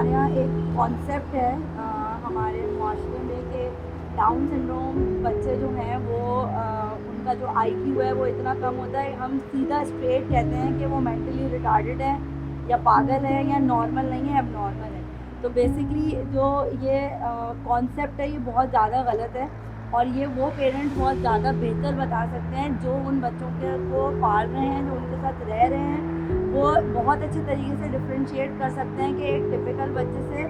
हमारे यहाँ एक कॉन्सेप्ट है हमारे माशरे में कि डाउन सिंड्रोम बच्चे जो हैं वो उनका जो आईक्यू है वो इतना कम होता है, हम सीधा स्ट्रेट कहते हैं कि वो मेंटली रिटार्डेड है या पागल है या नॉर्मल नहीं है, एबनॉर्मल है। तो बेसिकली जो ये कॉन्सेप्ट है ये बहुत ज़्यादा गलत है और ये वो पेरेंट्स बहुत ज़्यादा बेहतर बता सकते हैं जो उन बच्चों के को पाल रहे हैं, जो उनके साथ रह रहे हैं। वो बहुत अच्छे तरीके से डिफ्रेंशिएट कर सकते हैं कि एक टिपिकल बच्चे से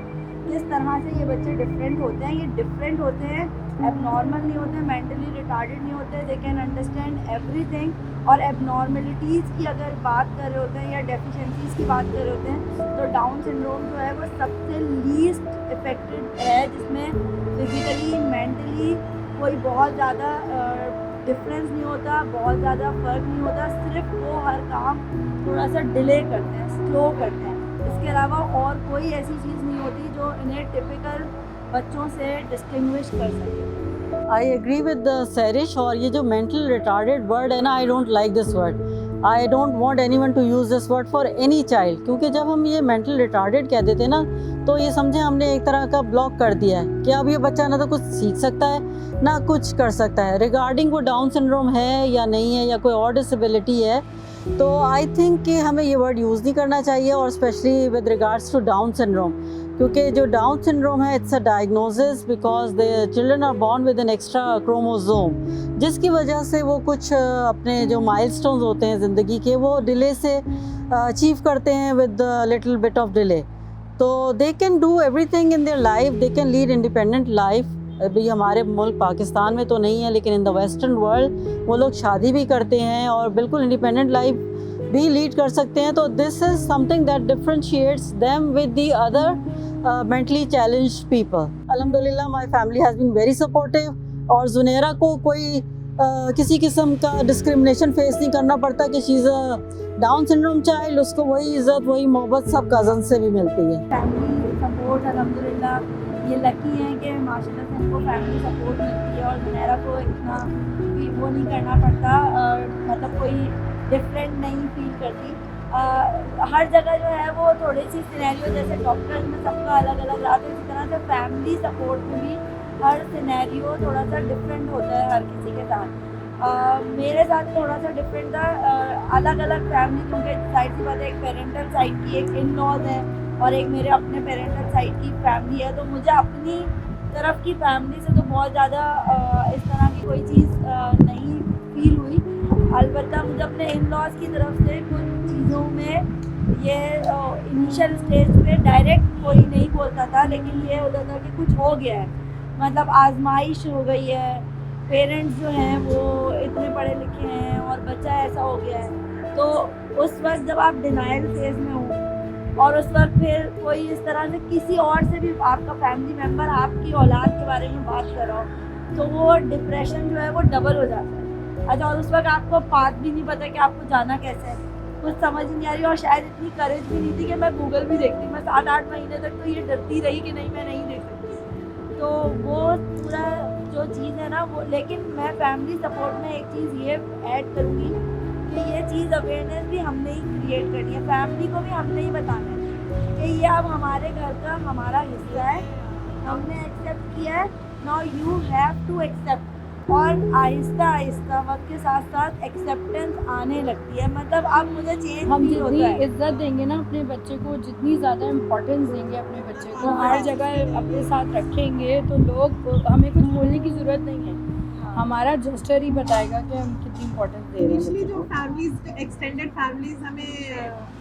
किस तरह से ये बच्चे डिफरेंट होते हैं। ये डिफरेंट होते हैं, एबनॉर्मल नहीं होते, मेंटली रिटार्डेड नहीं होते, दे कैन अंडरस्टैंड एवरीथिंग। और एबनॉर्मलिटीज़ की अगर बात कर रहे होते हैं या डेफिशिएंसीज़ की बात कर रहे होते हैं तो डाउन सिंड्रोम जो है वो सबसे लीस्ट इफेक्टेड है, जिसमें फिजिकली मेंटली कोई बहुत ज़्यादा डिफरेंस नहीं होता, बहुत ज़्यादा फ़र्क नहीं होता। सिर्फ वो हर काम थोड़ा सा डिले करते हैं, स्लो करते हैं। इसके अलावा और कोई ऐसी चीज़ नहीं होती जो इन्हें टिपिकल बच्चों से डिस्टिंग्विश कर सके। I agree with Sarish. और ये जो मेंटल रिटार्डेड वर्ड है ना, I don't like this word. I don't want anyone to use this word for any child, क्योंकि जब हम ये मेंटल रिटार्डेड कह देते हैं ना तो ये समझे हमने एक तरह का ब्लॉक कर दिया है कि अब ये बच्चा ना तो कुछ सीख सकता है ना कुछ कर सकता है। रिगार्डिंग वो डाउन सिंड्रोम है या नहीं है या कोई और डिसेबिलिटी है, तो आई थिंक कि हमें ये वर्ड यूज़ नहीं करना चाहिए, और specially with regards to Down syndrome, क्योंकि जो डाउन सिंड्रोम है it's a diagnosis because the children are born with an extra chromosome, जिसकी वजह से वो कुछ अपने जो माइलस्टोन्स होते हैं ज़िंदगी के वो डिले से अचीव करते हैं with little bit of delay. तो they can do everything in their life, they can lead independent life. अभी हमारे मुल्क पाकिस्तान में तो नहीं है, लेकिन इन द वेस्टर्न वर्ल्ड वो लोग शादी भी करते हैं और बिल्कुल इंडिपेंडेंट लाइफ भी लीड कर सकते हैं। तो this is something that differentiates them with the other mentally challenged people. अल्हम्दुलिल्लाह my family has been very supportive, और जुनेरा को कोई किसी किस्म का डिस्क्रिमिनेशन फेस नहीं करना पड़ता कि she is a down syndrome child. उसको वही इज़्ज़त वही मोहब्बत सब कज़न से भी मिलती है। फैमिली सपोर्ट अल्हम्दुलिल्लाह ये लकी है कि माशाल्लाह से हमको फैमिली सपोर्ट मिलती है और जुनैरा को इतना भी वो नहीं करना पड़ता, मतलब कोई डिफरेंट नहीं फील करती। हर जगह जो है वो थोड़ी सी सिनेरियो, जैसे डॉक्टर्स में सबका अलग अलग रहा, तो इसी तरह से फैमिली सपोर्ट में भी हर सिनेरियो थोड़ा सा डिफरेंट होता है हर किसी के साथ। मेरे साथ थोड़ा सा डिफरेंट था, अलग अलग फैमिली, क्योंकि साइड सी बात है, एक पेरेंटल साइड की, एक इन लॉज है और एक मेरे अपने पेरेंटल साइड की फैमिली है। तो मुझे अपनी तरफ की फैमिली से तो बहुत ज़्यादा इस तरह की कोई चीज़ नहीं फील हुई। अलबत्ता मुझे अपने इन लॉज की तरफ से कुछ चीज़ों में ये इनिशियल स्टेज पे डायरेक्ट कोई नहीं बोलता था, लेकिन ये होता था कि कुछ हो गया है, मतलब आजमाइश हो गई है, पेरेंट्स जो हैं वो इतने पढ़े लिखे हैं और बच्चा ऐसा हो गया है। तो उस वक्त जब आप डिनाइल फेज में हो और उस वक्त फिर कोई इस तरह से किसी और से भी आपका फैमिली मेम्बर आपकी औलाद के बारे में बात कर रहा हो, तो वो डिप्रेशन जो है वो डबल हो जाता है। अच्छा, और उस वक्त आपको बात भी नहीं पता कि आपको जाना कैसे है, कुछ समझ नहीं आ रही, और शायद इतनी करेज भी नहीं थी कि मैं गूगल भी देखती। मैं 7-8 महीने तक तो ये डरती रही कि नहीं मैं नहीं देख सकती। तो वो पूरा जो चीज़ है ना वो, लेकिन मैं फैमिली सपोर्ट में एक चीज़ ये ऐड करूँगी कि ये चीज़ अवेयरनेस भी हमने ही क्रिएट करनी है, फैमिली को भी हमने ही बताना है कि ये अब हमारे घर का हमारा हिस्सा है, हमने एक्सेप्ट किया है, now you have to accept. और आहिस्ता आहिस्ता वक्त के साथ साथ एक्सेप्टेंस आने लगती है, मतलब अब मुझे चेंज हम फील होता जितनी है। इज्जत देंगे ना अपने बच्चे को, जितनी ज़्यादा इम्पोर्टेंस देंगे अपने बच्चे को, हर जगह अपने साथ रखेंगे, तो लोग हमें कुछ बोलने की ज़रूरत नहीं है, हमारा जेस्चर ही बताएगा कि हम कितनी इम्पोर्टेंस दे रहे हैं इनिशियली बच्चे जो को। फैमिलीज एक्सटेंडेड फैमिलिज हमें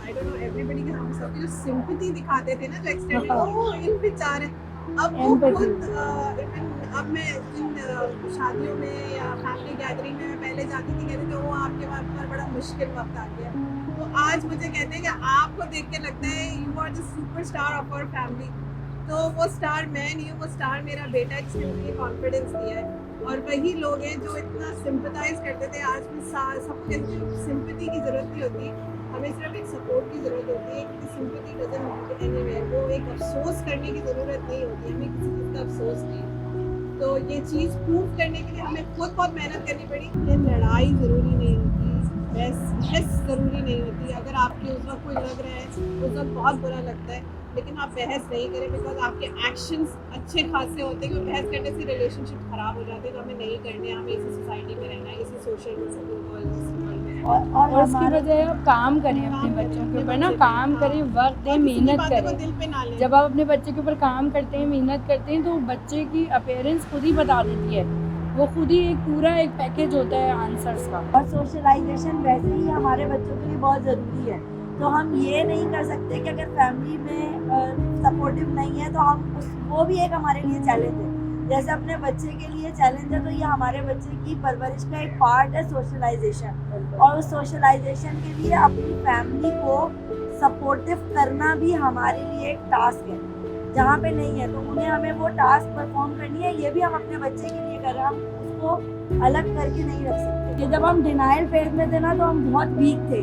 आई डोंट नो एवरीबॉडी के हम सबकी जो सिंपैथी दिखाते थे ना, जो एक्सटेंडेड ओ इन बेचारे, अब वो खुद इवन अब मैं इन शादियों में या फैमिली गैदरिंग में मैं पहले जाती थी, कहते थे वो आपके वक्त पर बड़ा मुश्किल वक्त आ गया, तो आज मुझे कहते हैं कि आपको देख के लगता है you are the superstar of our family. तो वो स्टार मैं नहीं हूँ, वो स्टार मेरा बेटा है जिसने मुझे कॉन्फिडेंस दिया है, और वही लोग हैं जो इतना सिंपथाइज करते थे। आज भी सबके सिंपैथी की ज़रूरत नहीं होती, हमें सिर्फ एक सपोर्ट की ज़रूरत होती है कि सिंपैथी डजंट मीन एनीवेयर, वो एक अफसोस करने की ज़रूरत नहीं होती, हमें किसी चीज़ का अफसोस नहीं है। तो ये चीज़ प्रूव करने के लिए हमें खुद बहुत मेहनत करनी पड़ी। ये लड़ाई ज़रूरी नहीं होती, बहस ज़रूरी नहीं होती। अगर आपके उस वक्त कोई लग रहा है, उस वक्त बहुत बुरा लगता है, लेकिन आप बहस नहीं करें, बिकॉज आपके एक्शंस अच्छे खासे होते हैं कि बहस करने से रिलेशनशिप खराब हो जाते हैं। तो हमें नहीं करने, हमें इसी सोसाइटी में रहना है, इसी सोशल में और और उसकी हमारे वजह आप काम करें अपने बच्चों के ऊपर ना, काम करें, वक्त दें, मेहनत करें। दिल पे ना लें। जब आप अपने बच्चे के ऊपर काम करते हैं, मेहनत करते हैं, तो बच्चे की अपीयरेंस खुद ही बता देती है, वो खुद ही एक पूरा एक पैकेज होता है आंसर्स का। और सोशलाइजेशन वैसे ही हमारे बच्चों के लिए बहुत ज़रूरी है। तो हम ये नहीं कर सकते कि अगर फैमिली में सपोर्टिव नहीं है तो हम वो भी एक हमारे लिए चैलेंज है। जैसे अपने बच्चे के लिए चैलेंज है, तो ये हमारे बच्चे की परवरिश का एक पार्ट है सोशलाइजेशन। और उस सोशलाइजेशन के लिए अपनी फैमिली को सपोर्टिव करना भी हमारे लिए एक टास्क है। जहाँ पे नहीं है तो उन्हें हमें वो टास्क परफॉर्म करनी है। ये भी हम अपने बच्चे के लिए कर रहे हैं, हम उसको अलग करके नहीं रख सकते। कि जब हम डिनाइल फेज में थे ना, तो हम बहुत वीक थे,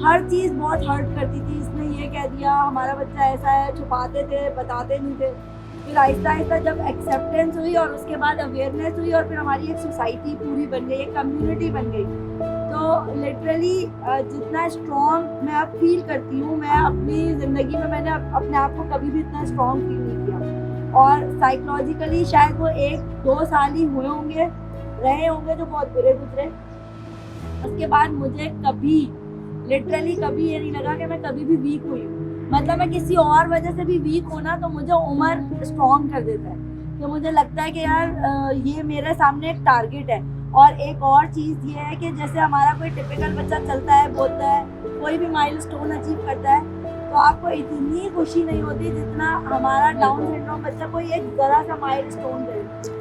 हर चीज़ बहुत हर्ट करती थी। इसने ये कह दिया, हमारा बच्चा ऐसा है, छुपाते थे, बताते नहीं थे। फिर आहिस्ता आहिस्ता जब एक्सेप्टेंस हुई और उसके बाद अवेयरनेस हुई और फिर हमारी एक सोसाइटी पूरी बन गई, एक कम्युनिटी बन गई, तो लिटरली जितना स्ट्रॉन्ग मैं अब फील करती हूँ, मैं अपनी ज़िंदगी में मैंने अपने आप को कभी भी इतना स्ट्रॉन्ग फील नहीं किया। और साइकोलॉजिकली शायद वो 1-2 साल ही हुए होंगे, रहे होंगे जो बहुत बुरे गुजरे। उसके बाद मुझे कभी लिटरली कभी ये नहीं लगा कि मैं कभी भी वीक हुई हूँ। मतलब मैं किसी और वजह से भी वीक हूँ ना, तो मुझे उम्र स्ट्रॉन्ग कर देता है कि मुझे लगता है कि यार ये मेरे सामने एक टारगेट है। और एक और चीज़ ये है कि जैसे हमारा कोई टिपिकल बच्चा चलता है, बोलता है, कोई भी माइलस्टोन अचीव करता है, तो आपको इतनी खुशी नहीं होती जितना हमारा डाउन सिंड्रोम बच्चा कोई एक ज़रा सा माइलस्टोन करे।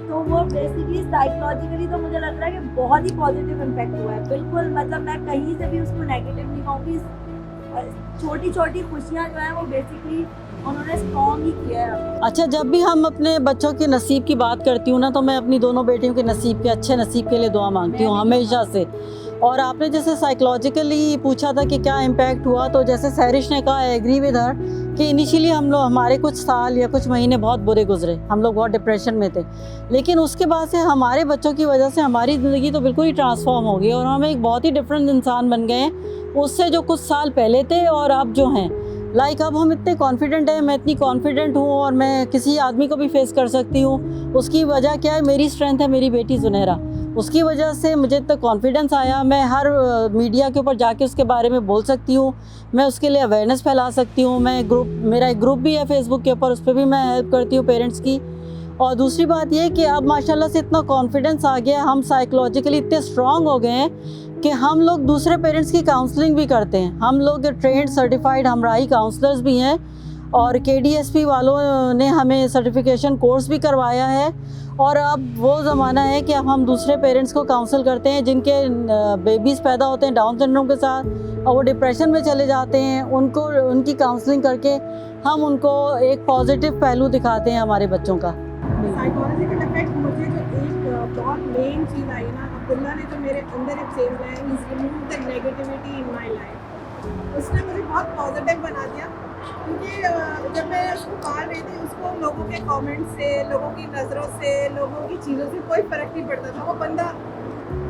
तो वो बेसिकली साइकोलॉजिकली तो मुझे लग रहा है कि बहुत ही पॉजिटिव इम्पैक्ट हुआ है। बिल्कुल, मतलब मैं कहीं से भी उसको नेगेटिव नहीं कहूँगी। छोटी छोटी खुशियाँ जो हैं वो बेसिकली उन्होंने स्ट्रॉन्ग ही किया है। अच्छा, जब भी हम अपने बच्चों के नसीब की बात करती हूँ ना, तो मैं अपनी दोनों बेटियों के नसीब के अच्छे नसीब के लिए दुआ मांगती हूँ हमेशा से। और आपने जैसे साइकोलॉजिकली पूछा था कि क्या इम्पैक्ट हुआ, तो जैसे सहरिश ने कहा, आई एग्री विद हर कि इनिशियली हमारे कुछ साल या कुछ महीने बहुत बुरे गुजरे, हम लोग बहुत डिप्रेशन में थे। लेकिन उसके बाद से हमारे बच्चों की वजह से हमारी ज़िंदगी तो बिल्कुल ही ट्रांसफॉर्म हो गई और हम एक बहुत ही डिफरेंट इंसान बन गए हैं उससे जो कुछ साल पहले थे और अब जो हैं। लाइक अब हम इतने कॉन्फिडेंट हैं, मैं इतनी कॉन्फिडेंट हूँ और मैं किसी आदमी को भी फेस कर सकती हूँ। उसकी वजह क्या है? मेरी स्ट्रेंथ है मेरी बेटी ज़ुनैरा। उसकी वजह से मुझे इतना कॉन्फिडेंस आया, मैं हर मीडिया के ऊपर जाके उसके बारे में बोल सकती हूँ, मैं उसके लिए अवेयरनेस फैला सकती हूँ। मेरा एक ग्रुप भी है फेसबुक के ऊपर, उस पर भी मैं हेल्प करती हूँ पेरेंट्स की। और दूसरी बात ये कि अब माशाल्लाह से इतना कॉन्फिडेंस आ गया, हम साइकोलॉजिकली इतने स्ट्रॉन्ग हो गए हैं कि हम लोग दूसरे पेरेंट्स की काउंसलिंग भी करते हैं। हम लोग ट्रेंड सर्टिफाइड हमराही काउंसलर्स भी हैं और KDSP वालों ने हमें सर्टिफिकेशन कोर्स भी करवाया है। और अब वो ज़माना है कि अब हम दूसरे पेरेंट्स को काउंसल करते हैं जिनके बेबीज़ पैदा होते हैं डाउन सिंड्रोम के साथ और वो डिप्रेशन में चले जाते हैं। उनकी काउंसलिंग करके हम उनको एक पॉजिटिव पहलू दिखाते हैं हमारे बच्चों का। साइकोलॉजिकल इफेक्ट मुझे जो एक बहुत मेन चीज़ आई ना, अब्दुल्ला ने जो मेरे अंदर एक चेंज लाया, he is remove the negativity in my life. उसने मुझे बहुत पॉजिटिव बना दिया, क्योंकि जब मैं उसको पाल रही थी, उसको लोगों के कमेंट से, लोगों की नज़रों से, लोगों की चीज़ों से कोई फ़र्क नहीं पड़ता था। वो बंदा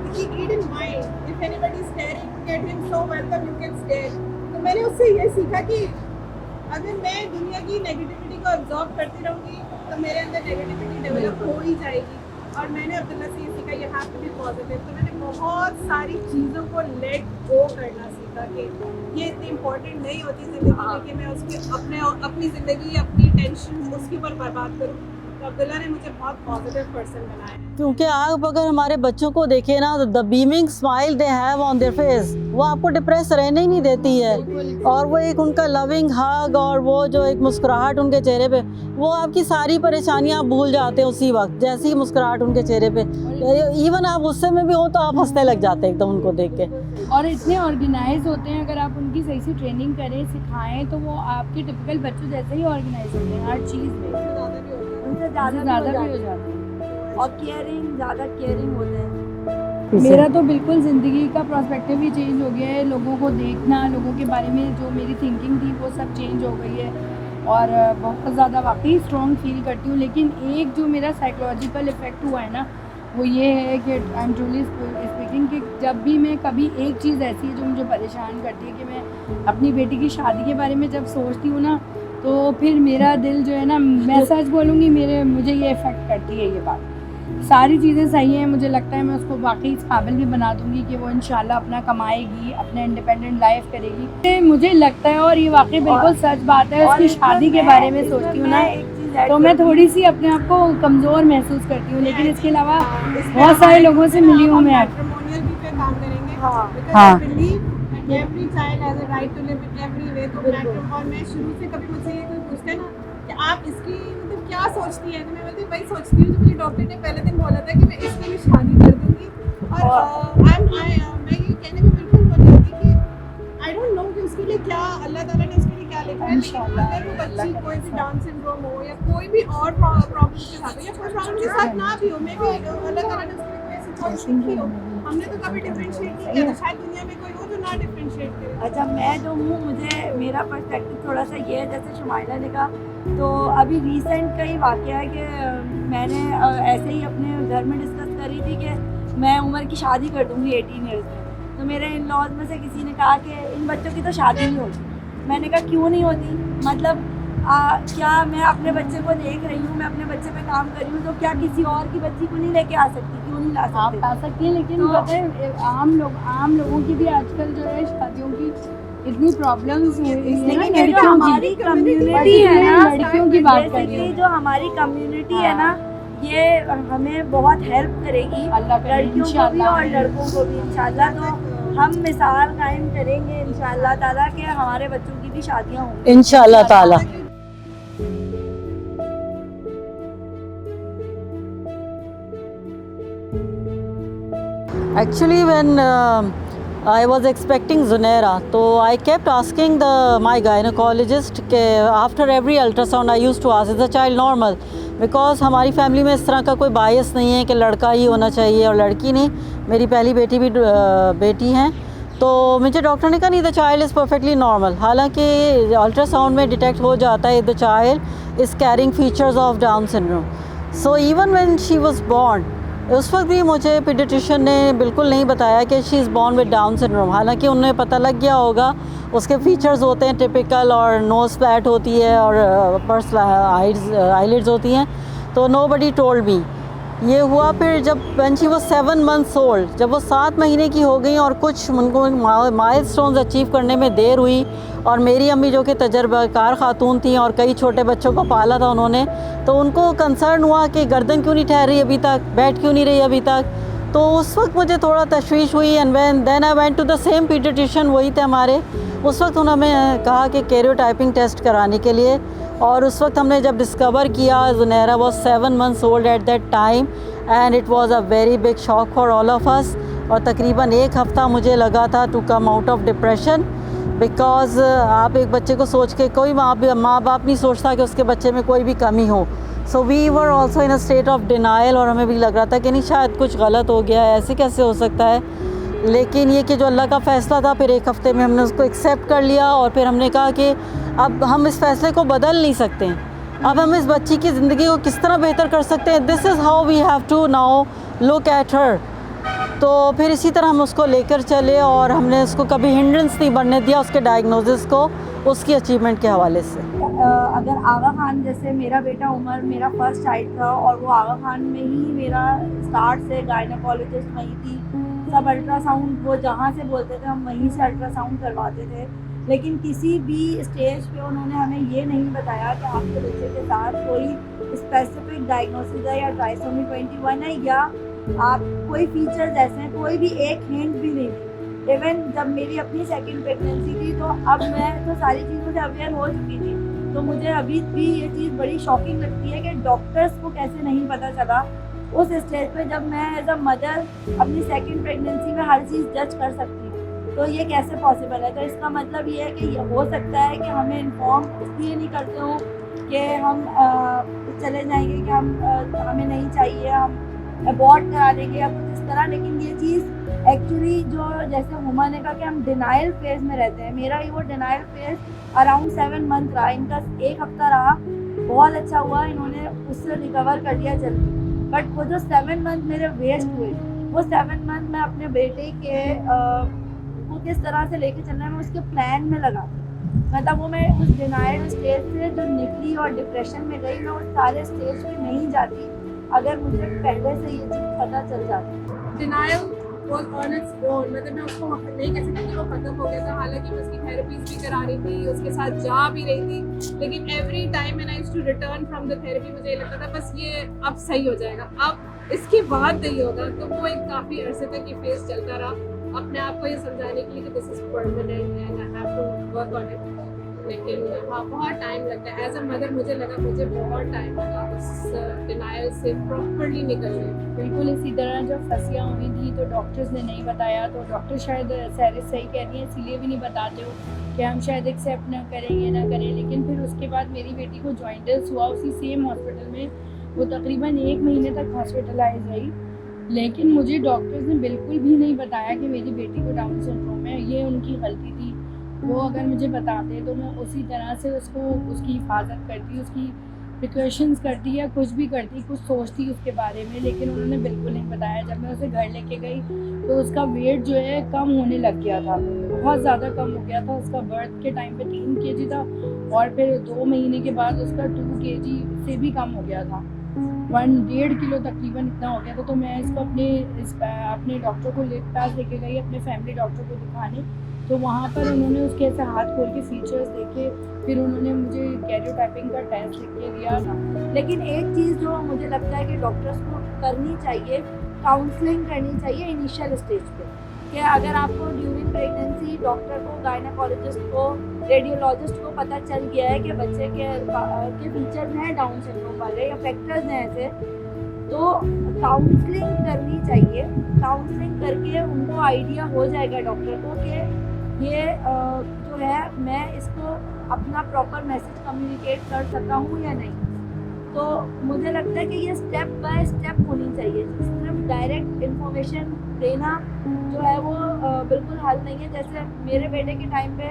he didn't mind if anybody is staring at him, so welcome, you can stare। तो मैंने उससे ये सीखा कि अगर मैं दुनिया की नेगेटिविटी को ऑब्जर्व करती रहूँगी तो मेरे अंदर नेगेटिविटी डेवलप हो ही जाएगी। और मैंने अब्दुल्ला से ये सीखा, you have to be positive. तो मैंने बहुत सारी चीज़ों को लेट गो करना सीखा कि ये इतनी इम्पोर्टेंट नहीं होती ज़िंदगी में कि मैं उसके अपनी ज़िंदगी, अपनी टेंशन उसके ऊपर बर्बाद करूँ। तो अब्दुल्ला ने मुझे बहुत पॉजिटिव पर्सन बनाया है। क्योंकि आप अगर हमारे बच्चों को देखें ना, the beaming smile they have on their face, वो आपको डिप्रेस रहने ही नहीं देती है। और वो एक उनका लविंग हग और वो जो एक मुस्कुराहट उनके चेहरे पे, वो आपकी सारी परेशानियां आप भूल जाते हैं उसी वक्त, जैसी मुस्कुराहट उनके चेहरे पे। इवन आप गुस्से में भी हो तो आप हंसने लग जाते हैं एकदम उनको देख के। और इतने ऑर्गेनाइज होते हैं, अगर आप उनकी सही से ट्रेनिंग करें, सिखाएं, तो वो आपके टिपिकल बच्चों जैसे ही ऑर्गेनाइज होते हैं हर चीज़ में, उनसे ज़्यादा भी हो जाते हैं और ज़्यादा केयरिंग होते हैं। मेरा तो बिल्कुल ज़िंदगी का पर्सपेक्टिव ही चेंज हो गया है। लोगों को देखना, लोगों के बारे में जो मेरी थिंकिंग थी वो सब चेंज हो गई है और बहुत ज़्यादा वाकई स्ट्रॉन्ग फील करती हूँ। लेकिन एक जो मेरा साइकोलॉजिकल इफ़ेक्ट हुआ है ना, वो ये है कि आई एम ट्रूली स्पीकिंग कि जब भी मैं कभी एक चीज़ ऐसी है जो मुझे परेशान करती है कि मैं अपनी बेटी की शादी के बारे में जब सोचती हूँ ना, तो फिर मेरा दिल जो है ना, मैं सच बोलूँगी, मुझे ये इफ़ेक्ट करती है ये बात। सारी चीज़ें सही हैं, मुझे लगता है मैं उसको वाकई इस काबिल भी बना दूँगी कि वो इंशाल्लाह अपना कमाएगी, अपने इंडिपेंडेंट लाइफ करेगी। मुझे लगता है, और ये वाकई बिल्कुल सच बात है, उसकी शादी के बारे में सोचती हूँ ना तो मैं थोड़ी सी अपने आप को कमज़ोर महसूस करती हूँ, लेकिन इसके अलावा बहुत सारे लोगों से मिली हूँ मैं। मैट्रिमोनियल भी पे काम करेंगे। हाँ। Every child has a right to live in every way. तो और मैं शुरू से कभी मुझसे ये कोई पूछता है ना कि आप इसकी मतलब क्या सोचती है, तो मैं बोलती वही सोचती हूँ जो मुझे डॉक्टर ने पहले दिन बोला था कि मैं इसकी भी शादी कर दूँगी। और मैं ये कहने में बिल्कुल बोली थी कि आई डोंट नो कि उसके लिए क्या अल्लाह ताला ने उसके लिए क्या लिखा है, लेकिन अगर वो बच्ची कोई भी डाउन सिंड्रोम हो या कोई भी और प्रॉब्लम के साथ हो या कोई प्रॉब्लम के साथ ना भी हो, मे भी अल्लाह ताला ने उसके लिए कोई ऐसी चॉइस लिखी हो, हमने तो कभी डिफरेंशिएट नहीं किया, शायद दुनिया में कोई हो जो ना डिफरेंशिएट करे। अच्छा, मैं जो हूँ, मुझे मेरा पर्सपेक्टिव थोड़ा सा ये है, जैसे शुमाइला ने कहा, तो अभी रिसेंट का ही वाक़या है कि मैंने ऐसे ही अपने घर में डिस्कस करी थी कि मैं उमर की शादी कर दूँगी 18 ईयर्स में। तो मेरे इन लॉज में से किसी ने कहा कि इन बच्चों की तो शादी नहीं होती। मैंने कहा क्यों नहीं होती, मतलब क्या मैं अपने बच्चे को देख रही हूँ, मैं अपने बच्चे पे काम कर रही हूँ, तो क्या किसी और की बच्ची को नहीं लेके आ सकती? क्यों नहीं ला सकती? आप ला सकती हैं, लेकिन तो पता है आम लोगों की भी आजकल जो है शादियों की इतनी प्रॉब्लम्स हुई है ना, लेकिन जो हमारी कम्युनिटी है ना, लड़कियों की बात कर रही बेसिकली हूँ। जो हमारी कम्युनिटी है ना, ये हमें बहुत हेल्प करेगी, अल्लाह करे, लड़कियों को भी इंशाल्लाह। और लड़कों को भी इंशाल्लाह। तो हम मिसाल कायम करेंगे इंशाल्लाह ताला कि हमारे बच्चों की भी शादियाँ होंगी इंशाल्लाह ताला। Actually, when I was expecting Zunaira, so I kept asking my gynecologist कि after every ultrasound I used to ask, is the child normal? Because हमारी फैमिली में इस तरह का कोई बायस नहीं है कि लड़का ही होना चाहिए और लड़की नहीं। मेरी पहली बेटी भी बेटी हैं, तो मुझे डॉक्टर ने कहा नहीं, the child is perfectly normal. हालांकि अल्ट्रासाउंड में डिटेक्ट हो जाता है the child is carrying features of Down syndrome. So even when she was born, उस वक्त भी मुझे पीडियाट्रिशियन ने बिल्कुल नहीं बताया कि she is born with Down syndrome. हालांकि उन्हें पता लग गया होगा, उसके फीचर्स होते हैं टिपिकल, और नोज़ फ्लैट होती है और पर्स आईलिड्स होती हैं, तो नोबडी टोल्ड मी। ये हुआ फिर जब when she was 7 months old, जब वो 7 महीने की हो गई और कुछ उनको माइलस्टोन्स अचीव करने में देर हुई, और मेरी अम्मी जो कि तजर्बाकार खातून थी और कई छोटे बच्चों को पाला था उन्होंने, तो उनको कंसर्न हुआ कि गर्दन क्यों नहीं ठहरी अभी तक, बैठ क्यों नहीं रही अभी तक। तो उस वक्त मुझे थोड़ा तशवीश हुई, and then I went to the same paediatrician, वही थे हमारे। उस वक्त उन्होंने कहा कि कैरियोटाइपिंग टेस्ट कराने के लिए, और उस वक्त हमने जब डिस्कवर किया Zunaira was 7 months old at that time, and it was a very big shock for all of us. और तकरीबन 1 हफ़्ता मुझे लगा था to come out of depression, because आप एक बच्चे को सोच के, कोई माँ बाप नहीं सोचता कि उसके बच्चे में कोई भी कमी हो। So we were also in a state of denial, और हमें भी लग रहा था कि नहीं, शायद कुछ गलत हो गया है, ऐसे कैसे हो सकता है। लेकिन ये कि जो अल्लाह का फ़ैसला था, फिर 1 हफ़्ते में हमने उसको एक्सेप्ट कर लिया, और फिर हमने कहा कि अब हम इस फ़ैसले को बदल नहीं सकते हैं, अब हम इस बच्ची की ज़िंदगी को किस तरह बेहतर कर सकते हैं, this is how we have to now look at her. तो फिर इसी तरह हम उसको लेकर चले, और हमने उसको कभी हिंड्रेंस नहीं बनने दिया उसके डायग्नोसिस को, उसकी अचीवमेंट के हवाले से। अगर आगा खान, जैसे मेरा बेटा उमर मेरा फर्स्ट चाइल्ड था, और वो आगा खान में ही मेरा स्टार्ट से गायनेकोलॉजिस्ट वहीं थी, सब अल्ट्रासाउंड वो जहाँ से बोलते थे हम वहीं से अल्ट्रासाउंड करवाते थे। लेकिन किसी भी स्टेज पे उन्होंने हमें ये नहीं बताया कि आपके बच्चे के साथ कोई स्पेसिफिक डायग्नोसिस है या ट्राइसोमी 21 है, या आप कोई फीचर्स ऐसे हैं, कोई भी एक हिंट भी नहीं दी। इवन जब मेरी अपनी सेकंड प्रेगनेंसी थी, तो अब मैं तो सारी चीज़ों से अवेयर हो चुकी थी, तो मुझे अभी भी ये चीज़ बड़ी शॉकिंग लगती है कि डॉक्टर्स को कैसे नहीं पता चला उस स्टेज पे, जब मैं एज अ मदर अपनी सेकंड प्रेगनेंसी में हर चीज़ जज कर सकती हूँ, तो ये कैसे पॉसिबल है। तो इसका मतलब ये है कि ये हो सकता है कि हमें इन्फॉर्म इसलिए नहीं करते हो कि हम चले जाएंगे कि हमें नहीं चाहिए, हम अबॉर्ट करा देंगे या कुछ इस तरह। लेकिन ये चीज़ एक्चुअली जो जैसे हुमा ने कहा कि हम डिनाइल फेज़ में रहते हैं, मेरा ये वो डिनाइल फेज़ अराउंड 7 months रहा, इनका 1 हफ़्ता रहा, बहुत अच्छा हुआ, इन्होंने उससे रिकवर कर लिया जल्दी। बट वो जो 7 months मेरे वेस्ट हुए, वो 7 months मैं अपने बेटे के को किस तरह से लेके चलना है, मैं उसके प्लान में लगा थी। मतलब वो मैं उस डिनाइल स्टेज से जो निकली और डिप्रेशन में गई, मैं उस सारे स्टेज पे नहीं जाती अगर मुझे पहले से ये चीज़ पता चल जाती। Denial was on its own, मतलब मैं उसको नहीं कह सकती कि वो खत्म हो गया था, हालांकि मैं उसकी थेरेपीज भी करा रही थी, उसके साथ जा भी रही थी, लेकिन every time when I used to return from the therapy मुझे लगता था बस ये अब सही हो जाएगा, अब इसके बाद नहीं होगा। तो वो एक काफ़ी अरसे तक ये फेस चलता रहा अपने आप को ये समझाने के लिए कि this is permanent and I have to work on it. लेकिन हाँ, बहुत टाइम लगता है। एज अ मदर मुझे लगा मुझे बहुत टाइम लगा उस डिनायल से प्रॉपरली निकलने। बिल्कुल इसी तरह जब फंसियाँ हुई थी तो डॉक्टर्स ने नहीं बताया, तो डॉक्टर शायद सैरिस सही कह रही है इसीलिए भी नहीं बताते हो कि हम शायद एक्सेप्ट ना करेंगे ना करें। लेकिन फिर उसके बाद मेरी बेटी को जॉइंटिस हुआ उसी सेम हॉस्पिटल में, वो तकरीबन 1 महीने तक हॉस्पिटलाइज रही, लेकिन मुझे डॉक्टर्स ने बिल्कुल भी नहीं बताया कि मेरी बेटी को डाउन सिंड्रोम है। ये उनकी गलती थी। वो अगर मुझे बताते तो मैं उसी तरह से उसकी हिफाजत करती, उसकी प्रिकॉशंस करती या कुछ भी करती, कुछ सोचती उसके बारे में, लेकिन उन्होंने बिल्कुल नहीं बताया। जब मैं उसे घर लेके गई तो उसका वेट जो है कम होने लग गया था, बहुत ज़्यादा कम हो गया था। उसका बर्थ के टाइम पे 3 kg था और फिर 2 महीने के बाद उसका 2 kg से भी कम हो गया था, 1.5 किलो तकरीबन इतना हो गया था। तो मैं इसको अपने डॉक्टर को पास लेके गई, अपने फैमिली डॉक्टर को दिखाने। तो वहाँ पर उन्होंने उसके ऐसे हाथ खोल के फीचर्स देखे, फिर उन्होंने मुझे कैरियोटाइपिंग का टेस्ट लिख के दिया था। लेकिन एक चीज़ जो मुझे लगता है कि डॉक्टर्स को करनी चाहिए, काउंसलिंग करनी चाहिए इनिशियल स्टेज पे, कि अगर आपको ड्यूरिंग प्रेगनेंसी डॉक्टर को, गायनेकोलॉजिस्ट को, रेडियोलॉजिस्ट को पता चल गया है कि बच्चे के फीचर्स हैं डाउन सिंड्रोम वाले या फैक्टर्स हैं ऐसे, तो काउंसलिंग करनी चाहिए। काउंसलिंग करके उनको आइडिया हो जाएगा डॉक्टर को कि ये जो है मैं इसको अपना प्रॉपर मैसेज कम्युनिकेट कर सकता हूँ या नहीं। तो मुझे लगता है कि ये स्टेप बाय स्टेप होनी चाहिए। सिर्फ डायरेक्ट इन्फॉर्मेशन देना जो है वो बिल्कुल हल नहीं है। जैसे मेरे बेटे के टाइम पे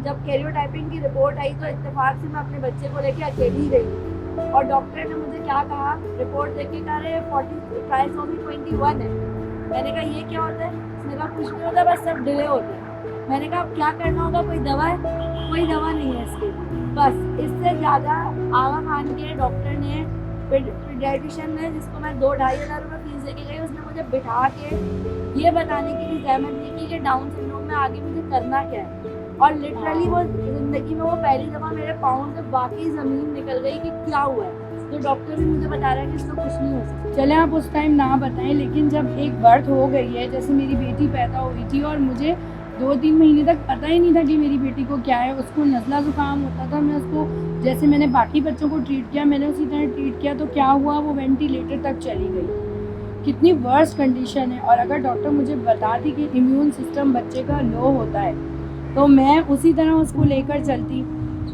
जब कैरियोटाइपिंग की रिपोर्ट आई तो इत्तेफाक से मैं अपने बच्चे को लेके अकेली गई और डॉक्टर ने मुझे क्या कहा, रिपोर्ट देख के कह रहे 40 ट्राइसोमी 21 है। मैंने कहा ये क्या होता है? उसने कहा कुछ नहीं होता, बस सब डिले होते हैं। मैंने कहा क्या करना होगा, कोई दवा है? कोई दवा नहीं है इसकी, बस इससे ज़्यादा आगा खान के डॉक्टर ने, पीडियाट्रिशियन ने, जिसको मैं 2-2.5 हज़ार रुपये फीस दे के गई, उसने मुझे बिठा के ये बताने की भी जहमत दी कि डाउन सिंड्रोम में आगे मुझे करना क्या है। और लिटरली वो ज़िंदगी में वो पहली दफ़ा मेरे पाँव से बाकी ज़मीन निकल गई कि क्या हुआ है। तो डॉक्टर भी मुझे बता रहा है कि इसको कुछ नहीं हो सकता। चले आप उस टाइम ना बताएं, लेकिन जब एक बर्थ हो गई है, जैसे मेरी बेटी पैदा हुई थी और मुझे 2-3 महीने तक पता ही नहीं था कि मेरी बेटी को क्या है। उसको नज़ला ज़ुकाम होता था, मैं उसको जैसे मैंने बाकी बच्चों को ट्रीट किया मैंने उसी तरह ट्रीट किया। तो क्या हुआ, वो वेंटिलेटर तक चली गई। कितनी वर्स्ट कंडीशन है। और अगर डॉक्टर मुझे बताती कि इम्यून सिस्टम बच्चे का लो होता है तो मैं उसी तरह उसको लेकर चलती।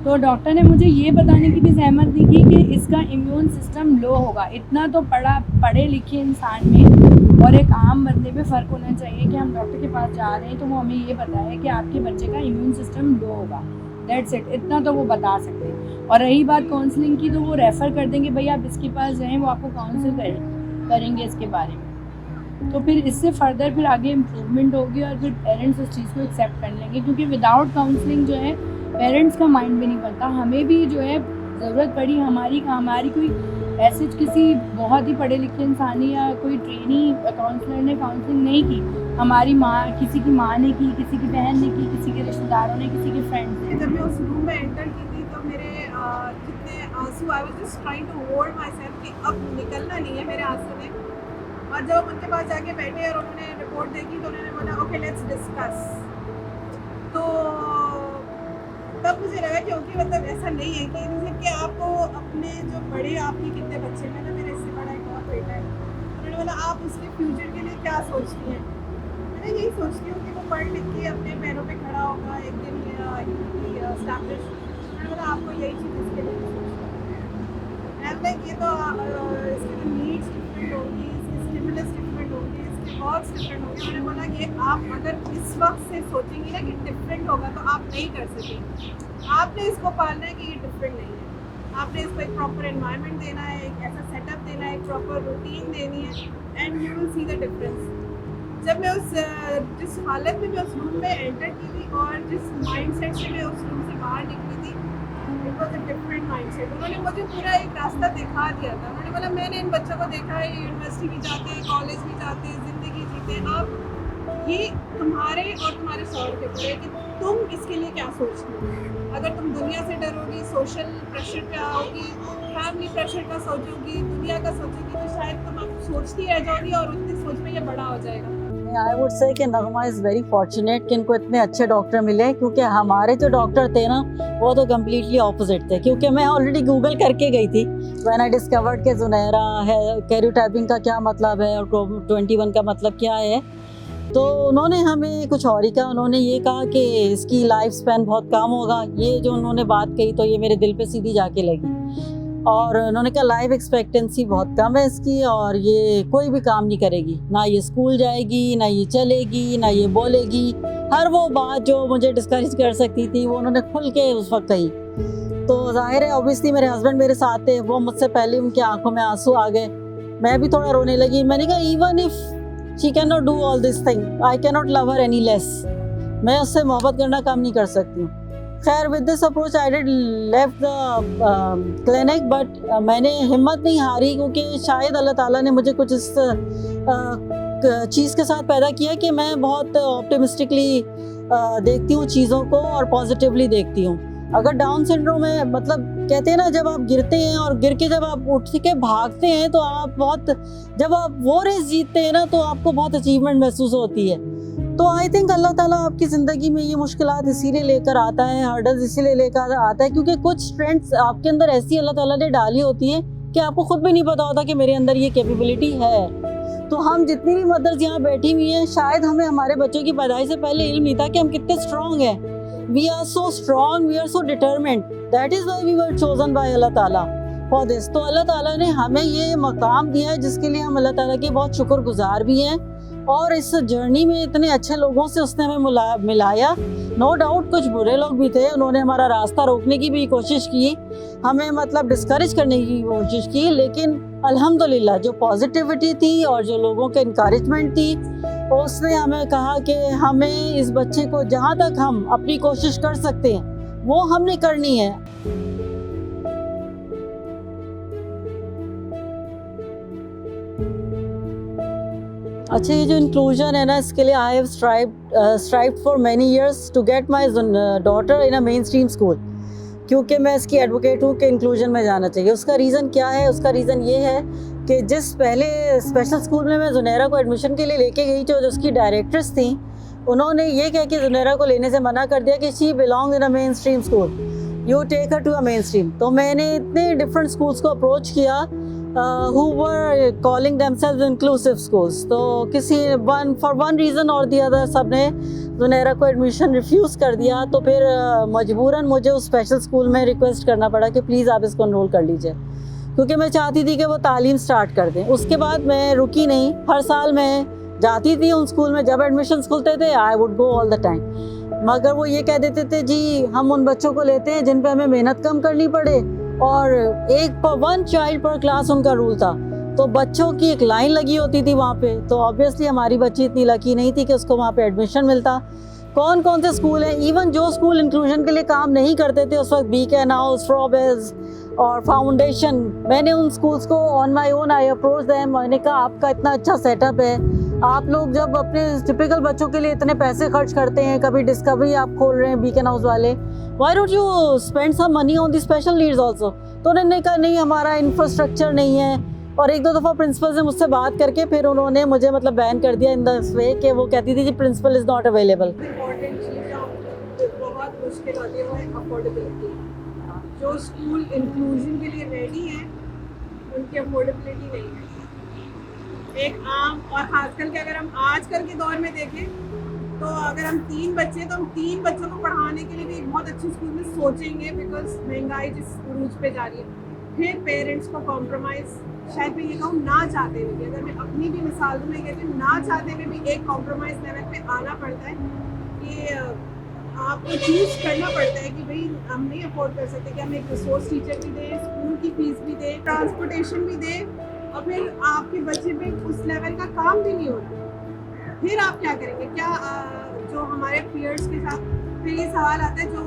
तो डॉक्टर ने मुझे ये बताने की भी जहमत नहीं की कि इसका इम्यून सिस्टम लो होगा। इतना तो पढ़े लिखे इंसान में और एक आम बंदे में फ़र्क होना चाहिए कि हम डॉक्टर के पास जा रहे हैं तो वो हमें ये बताए कि आपके बच्चे का इम्यून सिस्टम लो होगा, दैट्स इट। इतना तो वो बता सकते हैं। और रही बात काउंसलिंग की, तो वो रेफ़र कर देंगे, भाई आप इसके पास जाएँ, वो आपको काउंसिल करेंगे इसके बारे में। तो फिर इससे फर्दर फिर आगे इम्प्रूवमेंट होगी और फिर पेरेंट्स उस चीज़ को एक्सेप्ट कर लेंगे, क्योंकि विदाउट काउंसलिंग जो है पेरेंट्स का माइंड भी नहीं बनता। हमें भी जो है ज़रूरत पड़ी, हमारी कोई ऐसे किसी बहुत ही पढ़े लिखे इंसान या कोई ट्रेनी काउंसलर ने काउंसलिंग नहीं की, हमारी माँ, किसी की माँ ने की, किसी की बहन ने की, किसी के रिश्तेदारों ने, किसी के फ्रेंड्स ने। जब मैं उस रूम में एंटर की थी तो मेरे जितने आंसू, I was just trying to hold myself कि अब निकलना नहीं है मेरे आंसू ने। और जब उनके पास जाके बैठे और उन्होंने रिपोर्ट देखी तो उन्होंने बोला ओके लेट्स डिस्कस। तो तब मुझे लगा कि ओके मतलब ऐसा नहीं है कि जैसे कि आपको अपने जो बड़े, आपके कितने बच्चे हैं ना, मेरे इससे बड़ा एक और बेटा है, उन्होंने बोला आप उसके फ्यूचर के लिए क्या सोचती हैं? मैं यही सोचती हूँ कि वो पढ़ लिख के अपने पैरों पे खड़ा होगा एक दिन, एस्टैब्लिश। मैंने बोला आपको यही चीज़ इसके लिए सोचना है। ये तो इसके तो नीड्स डिफरेंट होगी, इसकी स्टिमुलस डिफरेंट होगी, इसके वर्क्स डिफरेंट होंगे। मैंने बोला ये आप अगर इस वक्त से सोचेंगी ना कि डिफरेंट होगा तो आप नहीं कर सकेंगे। आपने इसको पालना है कि ये डिफरेंट नहीं है। आपने इसको एक प्रॉपर एनवायरनमेंट देना है, एक ऐसा सेटअप देना है, एक प्रॉपर रूटीन देनी है, and you will see the difference. जब मैं जिस हालत में मैं उस रूम में एंटर की थी और जिस माइंडसेट से मैं उस रूम से बाहर निकली थी, it was a different mindset. उन्होंने मुझे पूरा एक रास्ता दिखा दिया था। उन्होंने बोला मैंने इन बच्चों को देखा है, यूनिवर्सिटी भी जाते हैं, कॉलेज भी जाते हैं, ज़िंदगी जीते हैं। अब ये तुम्हारे और तुम्हारे सौर के ऊपर है कि तुम इसके लिए क्या सोचते हो। अगर तुम दुनिया से डरोगी, सोशल प्रेशर पे आओगी, फैमिली प्रेशर का सोचोगी, दुनिया का सोचोगी, तो शायद तुम अब सोचती रह जाओगी और उतनी सोच में ये बड़ा हो जाएगा। आई वुड से कि नगमा इज़ वेरी फॉर्चुनेट कि इनको इतने अच्छे डॉक्टर मिले, क्योंकि हमारे जो डॉक्टर थे ना वो तो कम्प्लीटली ऑपोजिट थे। क्योंकि मैं ऑलरेडी गूगल करके गई थी व्हेन आई डिस्कवर्ड के ज़ुनैरा है कैरियोटाइपिंग का क्या मतलब है और 21 का मतलब क्या है। तो उन्होंने हमें कुछ और ही कहा। उन्होंने ये कहा कि इसकी लाइफ स्पैन बहुत कम होगा। ये जो उन्होंने बात कही तो ये मेरे दिल पे सीधी जाके लगी। और उन्होंने कहा लाइफ एक्सपेक्टेंसी बहुत कम है इसकी और ये कोई भी काम नहीं करेगी, ना ये स्कूल जाएगी, ना ये चलेगी, ना ये बोलेगी। हर वो बात जो मुझे डिस्करेज कर सकती थी वो उन्होंने खुल के उस वक्त कही। तो जाहिर है ऑब्वियसली मेरे हस्बैंड मेरे साथ थे, वो मुझसे पहले उनकी आंखों में आंसू आ गए। मैं भी थोड़ा रोने लगी। मैंने कहा even if she can not do all this thing I can not love her any less. मैं उससे मोहब्बत करना कम नहीं कर सकती हूँ। खैर with this approach I did left the clinic, but मैंने हिम्मत नहीं हारी, क्योंकि शायद अल्लाह ताला ने मुझे कुछ इस चीज़ के साथ पैदा किया कि मैं बहुत ऑप्टिमिस्टिकली देखती हूँ चीज़ों को और पॉजिटिवली देखती हूँ। अगर डाउन सिंड्रोम है, मतलब कहते हैं ना जब आप गिरते हैं और गिर के जब आप उठ के भागते हैं तो आप बहुत, जब आप वो रेस जीतते हैं ना तो आपको बहुत अचीवमेंट महसूस होती है। तो आई थिंक अल्लाह ताला आपकी ज़िंदगी में ये मुश्किलात इसीलिए लेकर आता है, हर्डल्स इसीलिए लेकर आता है, क्योंकि कुछ स्ट्रेंथ्स आपके अंदर ऐसी अल्लाह ताला ने डाली होती है कि आपको खुद भी नहीं पता होता कि मेरे अंदर ये कैपेबिलिटी है। तो हम जितनी भी मदर्स यहाँ बैठी हुई हैं, शायद हमें हमारे बच्चों की पैदाइश से पहले इल्म नहीं था कि हम कितने स्ट्रॉन्ग हैं। We are so strong, we are so determined, that is why we were chosen by Allah Taala for this. तो अल्लाह ताला ने हमें ये मकाम दिया है जिसके लिए हम अल्लाह ताला के बहुत शुक्रगुजार भी हैं। और इस जर्नी में इतने अच्छे लोगों से उसने हमें मिलाया। नो डाउट कुछ बुरे लोग भी थे, उन्होंने हमारा रास्ता रोकने की भी कोशिश की, हमें मतलब डिस्करेज करने की कोशिश की, लेकिन अल्हम्दुलिल्लाह जो पॉजिटिविटी थी और जो लोगों के इनकरेजमेंट थी, उसने हमें कहा कि हमें इस बच्चे को जहाँ तक हम अपनी कोशिश कर सकते हैं वो हमने करनी है। अच्छा, ये जो इंक्लूजन है ना, इसके लिए I have strived for many years to get my daughter in a main stream school, क्योंकि मैं इसकी एडवोकेट हूँ कि इंक्लूजन में जाना चाहिए। उसका रीज़न क्या है? उसका रीज़न ये है कि जिस पहले स्पेशल स्कूल में मैं ज़ुनैरा को एडमिशन के लिए लेके गई, जो उसकी डायरेक्ट्रेस थी, उन्होंने ये कह के ज़ुनैरा को लेने से मना कर दिया कि she belong in a main stream school, you take her to a main stream. तो मैंने इतने डिफरेंट स्कूल्स को अप्रोच किया who were calling themselves inclusive schools। तो किसी for one reason or the other सब ने ज़ुनैरा को एडमिशन रिफ्यूज़ कर दिया। तो फिर मजबूरन मुझे उस स्पेशल स्कूल में रिक्वेस्ट करना पड़ा कि प्लीज़ आप इसको एनरोल कर लीजिए, क्योंकि मैं चाहती थी कि वो तालीम स्टार्ट कर दें। उसके बाद मैं रुकी नहीं, हर साल मैं जाती थी उन स्कूल में। जब एडमिशन खुलते थे I would go all the time, मगर वो ये कह देते थे जी हम उन बच्चों को लेते हैं जिन पे हमें मेहनत कम करनी पड़े, और वन चाइल्ड पर क्लास उनका रूल था। तो बच्चों की एक लाइन लगी होती थी वहाँ पे। तो ऑब्वियसली हमारी बच्ची इतनी लकी नहीं थी कि उसको वहाँ पे एडमिशन मिलता। कौन कौन से स्कूल हैं, इवन जो स्कूल इंक्लूजन के लिए काम नहीं करते थे उस वक्त, बीकन हाउस, फ्रॉबेल्स और फाउंडेशन, मैंने उन स्कूल्स को on my own I approach them. मैंने कहा आपका इतना अच्छा सेटअप है, आप लोग जब अपने टिपिकल बच्चों के लिए इतने पैसे खर्च करते हैं, कभी डिस्कवरी आप खोल रहे हैं बीकन हाउस वाले, why don't you spend some money on the special needs also. तो उन्होंने कहा नहीं हमारा इंफ्रास्ट्रक्चर नहीं है। और एक दो दफ़ा प्रिंसिपल से मुझसे बात करके फिर उन्होंने मुझे मतलब बैन कर दिया इन द वे कि वो कहती थी कि principal is not available. Important चीज़ जो बहुत मुश्किल होती है वो है अफोर्डेबिलिटी। जो स्कूल इंक्लूजन के लिए रेडी है उनकी अफोर्डेबिलिटी नहीं है। एक आम, और खासकर के अगर हम आजकल के दौर में देखें तो अगर हम 3 बच्चे, तो हम 3 बच्चों को पढ़ाने के लिए भी एक बहुत अच्छे स्कूल में सोचेंगे, बिकॉज महंगाई जिस रूज पे जा रही है। फिर पेरेंट्स को कॉम्प्रोमाइज़, शायद मैं ये कहूँ ना चाहते हुए भी, अगर मैं अपनी भी मिसाल दूँ, मैं कहती हूँ ना चाहते हुए भी एक कॉम्प्रोमाइज़ लेवल पे आना पड़ता है कि आपको चूज़ करना पड़ता है कि भाई हम नहीं अफोर्ड कर सकते कि हम एक रिसोर्स टीचर भी दें, स्कूल की फीस भी दें, ट्रांसपोर्टेशन भी दें, और फिर आपके बच्चे पे उस लेवल का काम भी नहीं होता। फिर आप क्या करेंगे? क्या जो हमारे पीयर्स के साथ फिर ये सवाल आता है, जो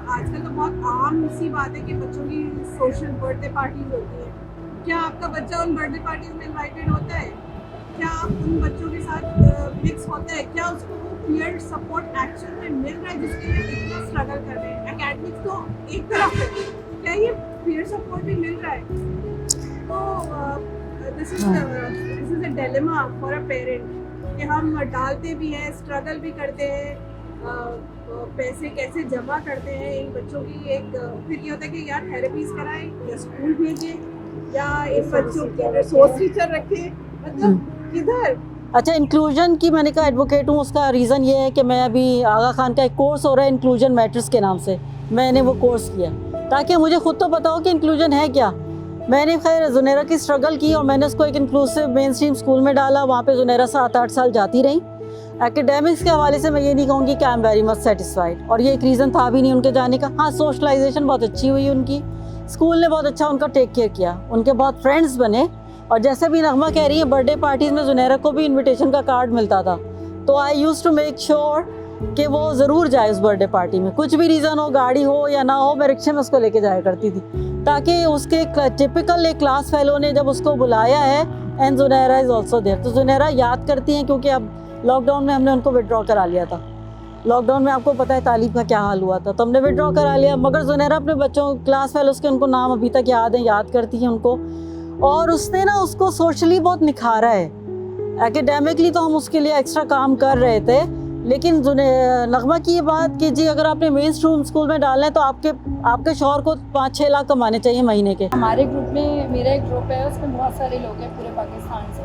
आजकल तो बहुत आम सी बात है कि बच्चों की सोशल बर्थडे पार्टीज होती है, क्या आपका बच्चा उन बर्थडे पार्टीज में इनवाइटेड होता है? क्या आप उन बच्चों के साथ मिक्स होता है? क्या उसको वो पीयर सपोर्ट एक्चुअल में मिल रहा है जिसके लिए इतना स्ट्रगल कर रहे हैं? एकेडमिक्स तो एक तरफ है, क्या ये पीयर सपोर्ट भी मिल रहा है? तो this is a dilemma for a parent कि हम डालते भी हैं, स्ट्रगल भी करते हैं, पैसे कैसे जमा करते हैं इन बच्चों की। एक फिर ये होता है कि यार थेरेपीज कराएं या स्कूल भेजें या इन बच्चों के रिसोर्स टीचर रखें, मतलब किधर? अच्छा, इंक्लूजन की मैंने कहा एडवोकेट हूँ। उसका रीज़न ये है कि मैं अभी आगा खान का एक कोर्स हो रहा है इंक्लूजन मैटर्स के नाम से, मैंने वो कोर्स किया ताकि मुझे खुद तो पता हो कि इंक्लूजन है क्या। मैंने खैर जुनैरा की स्ट्रगल की और मैंने उसको एक इंक्लूसिव मेन स्ट्रीम स्कूल में डाला। वहाँ पे जुनैरा 7-8 साल जाती रही। एकेडमिक्स के हवाले से मैं ये नहीं कहूँगी कि I am very much satisfied, और ये एक रीज़न था भी नहीं उनके जाने का। हाँ, सोशलाइजेशन बहुत अच्छी हुई उनकी, स्कूल ने बहुत अच्छा उनका टेक केयर किया, उनके बहुत फ्रेंड्स बने। और जैसे भी नगमा कह रही है, बर्थडे पार्टीज़ में जुनैरा को भी इनविटेशन का कार्ड मिलता था, तो आई यूज़ टू मेक श्योर कि वो ज़रूर जाए उस बर्थडे पार्टी में। कुछ भी रीज़न हो, गाड़ी हो या ना हो, मैं रिक्शे में उसको लेके जाया करती थी, ताकि उसके टिपिकल एक क्लास फेलो ने जब उसको बुलाया है and Junaira is also there, तो जुनैरा याद करती हैं। क्योंकि अब लॉकडाउन में हमने उनको विड्रॉ करा लिया था। लॉकडाउन में आपको पता है तालीब का क्या हाल हुआ था, तो हमने विड्रॉ करा लिया। मगर जुनैरा अपने बच्चों, क्लास फेलोज़ के उनको नाम अभी तक याद है, याद करती हैं उनको। और उसने ना उसको सोशली बहुत निखारा है। एकेडमिकली तो हम उसके लिए एक्स्ट्रा काम कर रहे थे, लेकिन नगमा की ये बात कि जी अगर आपने मेन स्ट्रीम स्कूल में डालना है तो आपके शौहर को 5-6 लाख कमाने चाहिए महीने के। हमारे ग्रुप में, मेरा एक ग्रुप है, उसमें बहुत सारे लोग हैं पूरे पाकिस्तान से।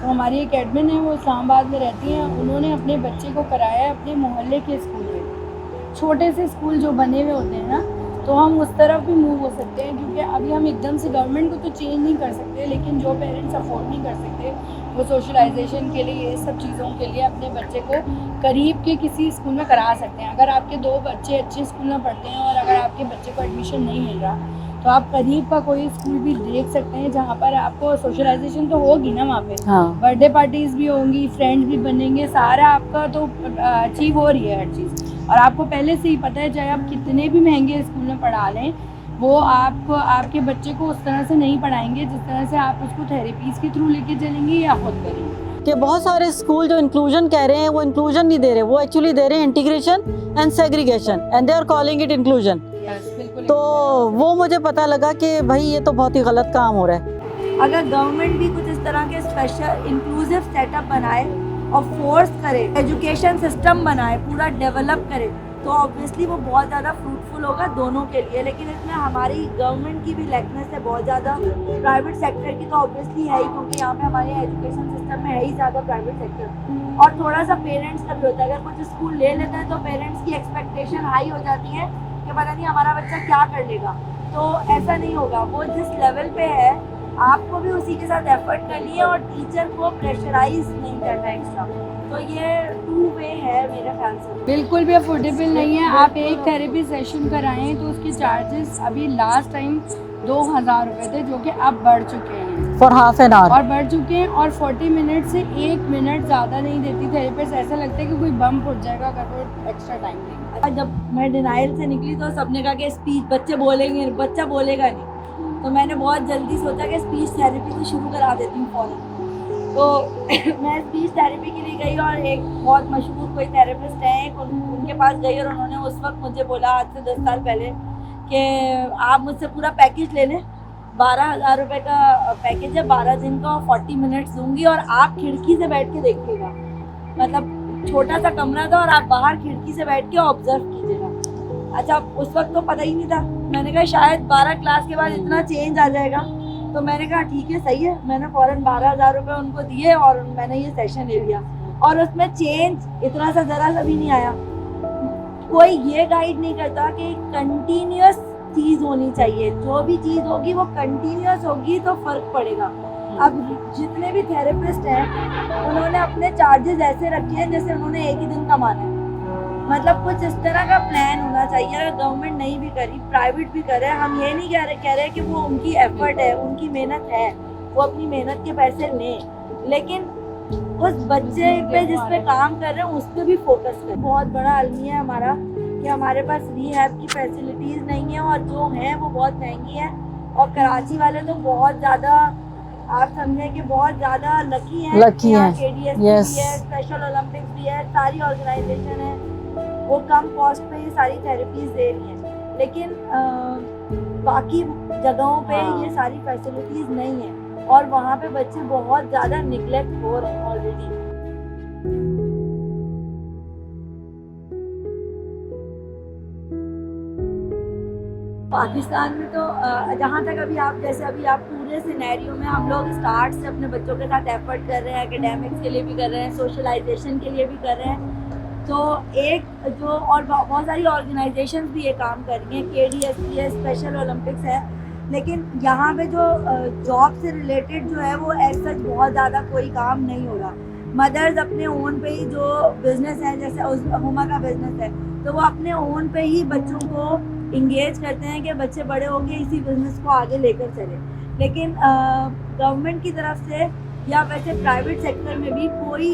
तो हमारी एक एडमिन है, वो इस्लामाबाद में रहती हैं। उन्होंने अपने बच्चे को कराया है अपने मोहल्ले के स्कूल में। छोटे से स्कूल जो बने हुए होते हैं ना, तो हम उस तरफ भी मूव हो सकते हैं, क्योंकि अभी हम एकदम से गवर्नमेंट को तो चेंज नहीं कर सकते, लेकिन जो पेरेंट्स अफोर्ड नहीं कर सकते वो सोशलाइजेशन के लिए, ये सब चीज़ों के लिए अपने बच्चे को करीब के किसी स्कूल में करा सकते हैं। अगर आपके 2 बच्चे अच्छे स्कूल में पढ़ते हैं और अगर आपके बच्चे को एडमिशन नहीं मिल रहा, तो आप करीब का कोई स्कूल भी देख सकते हैं जहाँ पर आपको सोशलाइजेशन तो होगी ना, वहाँ पे बर्थडे पार्टीज भी होंगी, फ्रेंड्स भी बनेंगे, सारा आपका तो अचीव हो रही है हर चीज़। और आपको पहले से ही पता है, चाहे आप कितने भी महंगे स्कूल में पढ़ा लें, वो आपको आपके बच्चे को उस तरह से नहीं पढ़ाएंगे जिस तरह से आप उसको थेरेपीज़ के थ्रू लेके चलेंगे या खुद करेंगे। कि बहुत सारे स्कूल जो इंक्लूजन कह रहे हैं वो इंक्लूजन नहीं दे रहे, वो एक्चुअली दे रहे हैं integration and segregation, and they are calling it inclusion. तो वो मुझे पता लगा कि भाई ये तो बहुत ही गलत काम हो रहा है। अगर गवर्नमेंट भी कुछ इस तरह के स्पेशल इंक्लूसिव सेटअप बनाए और फोर्स करे, एजुकेशन सिस्टम बनाए, पूरा डेवलप करे, तो ऑब्वियसली वो बहुत ज़्यादा फ्रूटफुल होगा दोनों के लिए। लेकिन इसमें हमारी गवर्नमेंट की भी लैकनेस है बहुत ज़्यादा, प्राइवेट सेक्टर की तो ऑब्वियसली है ही, क्योंकि यहाँ पे हमारे एजुकेशन सिस्टम में है ही ज़्यादा प्राइवेट सेक्टर। और थोड़ा सा पेरेंट्स का भी होता है, अगर कुछ स्कूल ले लेते हैं तो पेरेंट्स की एक्सपेक्टेशन हाई हो जाती है कि पता नहीं हमारा बच्चा क्या कर लेगा। तो ऐसा नहीं होगा, वो जिस लेवल पे है आपको भी उसी के साथ एफर्ट करनी है और टीचर को प्रेशराइज नहीं करना एक्स्ट्रा। तो ये 2 वे है मेरे ख्याल से। बिल्कुल भी अफोर्डेबल नहीं है। आप एक थेरेपी सेशन कराएं तो उसके चार्जेस अभी लास्ट टाइम 2000 रुपये थे, जो कि अब बढ़ चुके हैं फॉर हाफ एन आवर, और बढ़ चुके हैं। और 40 मिनट से 1 मिनट ज़्यादा नहीं देती थेरेपिस्ट। ऐसा लगता है कि कोई बम फुट जाएगा अगर वो एक्स्ट्रा टाइम देंगे। जब मैं डिनाइल से निकली तो सबने कहा कि स्पीच बच्चे बोलेंगे, बच्चा बोलेगा नहीं, तो मैंने बहुत जल्दी सोचा कि स्पीच थेरेपी तो शुरू करा देती हूँ फ़ौरन। तो मैं स्पीच थेरेपी के लिए गई और एक बहुत मशहूर कोई थेरेपिस्ट है, उनके पास गई और उन्होंने उस वक्त मुझे बोला, आज से 10 साल पहले, कि आप मुझसे पूरा पैकेज ले लें। 12,000 रुपये का पैकेज है, 12 दिन का, 40 मिनट्स दूँगी और आप खिड़की से बैठ के देखिएगा। मतलब छोटा सा कमरा था और आप बाहर खिड़की से बैठ के ऑब्जर्व कीजिएगा। अच्छा, उस वक्त तो पता ही नहीं था। मैंने कहा शायद 12 क्लास के बाद इतना चेंज आ जाएगा, तो मैंने कहा ठीक है, सही है। मैंने फ़ौरन 12,000 रुपये उनको दिए और मैंने ये सेशन ले लिया। और उसमें चेंज इतना सा ज़रा सा भी नहीं आया। कोई ये गाइड नहीं करता कि कंटिन्यूअस चीज़ होनी चाहिए, जो भी चीज़ होगी वो कंटिन्यूअस होगी तो फ़र्क पड़ेगा। अब जितने भी थेरेपिस्ट हैं उन्होंने अपने चार्जेस ऐसे रखे हैं जैसे उन्होंने एक ही दिन कमाना है। मतलब कुछ इस तरह का प्लान होना चाहिए। अगर गवर्नमेंट नहीं भी करी, प्राइवेट भी करे, हम ये नहीं कह रहे कि वो उनकी एफर्ट है, उनकी मेहनत है, वो अपनी मेहनत के पैसे लें, लेकिन उस बच्चे पे जिस पे काम कर रहे हैं उस पे भी फोकस करें। बहुत बड़ा अलमिया है हमारा कि हमारे पास रिहैब की फैसिलिटीज़ नहीं है, और जो हैं वो बहुत महंगी है। और कराची वाले तो बहुत ज़्यादा, आप समझें कि बहुत ज़्यादा लकी हैं। Lucky हैं, KDS yes. भी है, स्पेशल ओलंपिक्स भी है, सारी ऑर्गेनाइजेशन है, वो कम कॉस्ट पे ये सारी थेरेपीज दे रही हैं। लेकिन बाकी जगहों पे ये सारी फैसिलिटीज़ नहीं है, और वहाँ पे बच्चे बहुत ज़्यादा निगलेक्ट हो रहे हैं ऑलरेडी। पाकिस्तान में तो जहाँ तक अभी आप पूरे सिनेरियो में हम लोग स्टार्ट से अपने बच्चों के साथ एफर्ट कर रहे हैं, एकेडमिक्स के लिए भी कर रहे हैं, सोशलाइजेशन के लिए भी कर रहे हैं। तो एक जो और बहुत सारी ऑर्गेनाइजेशंस भी ये काम कर रही हैं, KDS भी है, स्पेशल ओलंपिक्स है। लेकिन यहाँ पे जो जॉब से रिलेटेड जो है वो एज सच बहुत ज़्यादा कोई काम नहीं हो रहा। मदर्स अपने ओन पे ही जो बिज़नेस है, जैसे हुमा का बिज़नेस है, तो वो अपने ओन पे ही बच्चों को इंगेज करते हैं कि बच्चे बड़े होके इसी बिज़नेस को आगे लेकर चले। लेकिन गवर्नमेंट की तरफ से या वैसे प्राइवेट सेक्टर में भी कोई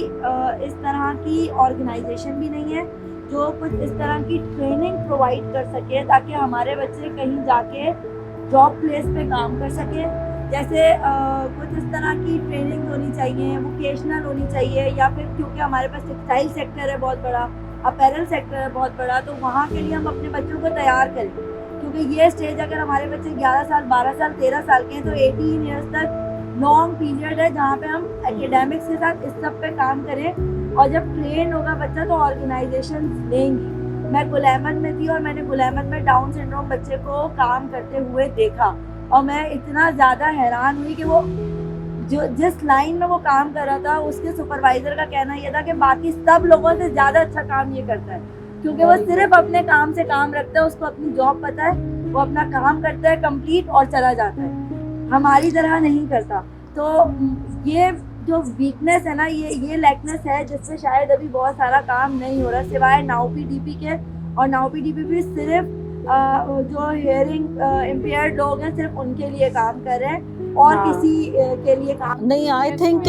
इस तरह की ऑर्गेनाइजेशन भी नहीं है जो कुछ इस तरह की ट्रेनिंग प्रोवाइड कर सके, ताकि हमारे बच्चे कहीं जाके जॉब प्लेस पे काम कर सके। जैसे कुछ इस तरह की ट्रेनिंग होनी चाहिए, वोकेशनल होनी चाहिए, या फिर क्योंकि हमारे पास टेक्सटाइल सेक्टर है बहुत बड़ा, अपैरल सेक्टर है बहुत बड़ा, तो वहाँ के लिए हम अपने बच्चों को तैयार करें। क्योंकि ये स्टेज अगर हमारे बच्चे 11 साल 12 साल 13 साल के हैं तो 18 ईयर्स तक लॉन्ग पीरियड है जहाँ पे हम एकेडमिक्स के साथ इस सब पे काम करें। और जब ट्रेन होगा बच्चा तो ऑर्गेनाइजेशन लेंगी। मैं गुल अहमद में थी और मैंने गुल अहमद में डाउन सिंड्रोम बच्चे को काम करते हुए देखा, और मैं इतना ज़्यादा हैरान हुई कि वो जो जिस लाइन में वो काम कर रहा था उसके सुपरवाइज़र का कहना यह था कि बाकी सब लोगों से ज़्यादा अच्छा काम ये करता है, क्योंकि वो सिर्फ अपने काम से काम रखता है, उसको अपनी जॉब पता है, वो अपना काम करता है कंप्लीट और चला जाता है, हमारी तरह नहीं करता। तो ये जो वीकनेस है ना, ये लैकनेस है जिससे शायद अभी बहुत सारा काम नहीं हो रहा, सिवाय नाउ PDP के। और नाउ PDP भी सिर्फ जो हियरिंग इम्पेयर्ड लोग हैं सिर्फ उनके लिए काम कर रहे हैं, और किसी के लिए काम नहीं। आई थिंक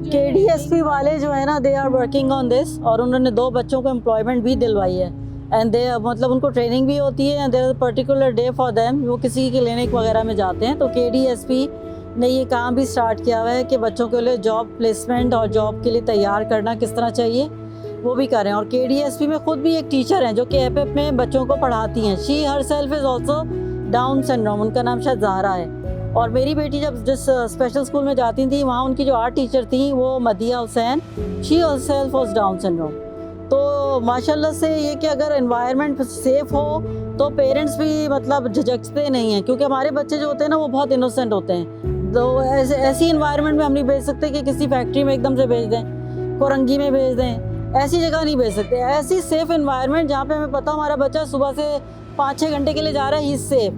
KDSP वाले जो है ना, they are working on this, और उन्होंने 2 बच्चों को एम्प्लॉयमेंट भी दिलवाई है, एंड दे मतलब उनको ट्रेनिंग भी होती है, and there is a particular day for them. वो किसी क्लिनिक वगैरह में जाते हैं, तो KDSP ने ये काम भी स्टार्ट किया हुआ है कि बच्चों के लिए जॉब प्लेसमेंट और जॉब के लिए तैयार करना किस तरह चाहिए वो भी कर रहे हैं। और KDSP में खुद भी एक टीचर हैं जो कि APEP में बच्चों को पढ़ाती हैं। She her self is also down syndrome, उनका नाम शायद ज़हरा है। और मेरी बेटी जब जिस स्पेशल स्कूल में जाती थी वहाँ उनकी जो आर्ट टीचर थी वो Madiya Hussain, she herself was Down syndrome. तो माशाल्लाह से ये कि अगर एनवायरनमेंट सेफ़ हो तो पेरेंट्स भी मतलब झिझकते नहीं हैं, क्योंकि हमारे बच्चे जो होते हैं ना वो बहुत इनोसेंट होते हैं। तो ऐसी एनवायरनमेंट में हम नहीं भेज सकते कि किसी फैक्ट्री में एकदम से भेज दें, कोरंगी में भेज दें, ऐसी जगह नहीं भेज सकते। ऐसी सेफ़ एनवायरनमेंट जहाँ पे हमें पता हमारा बच्चा सुबह से 5-6 घंटे के लिए जा रहा है, ही इज़ सेफ,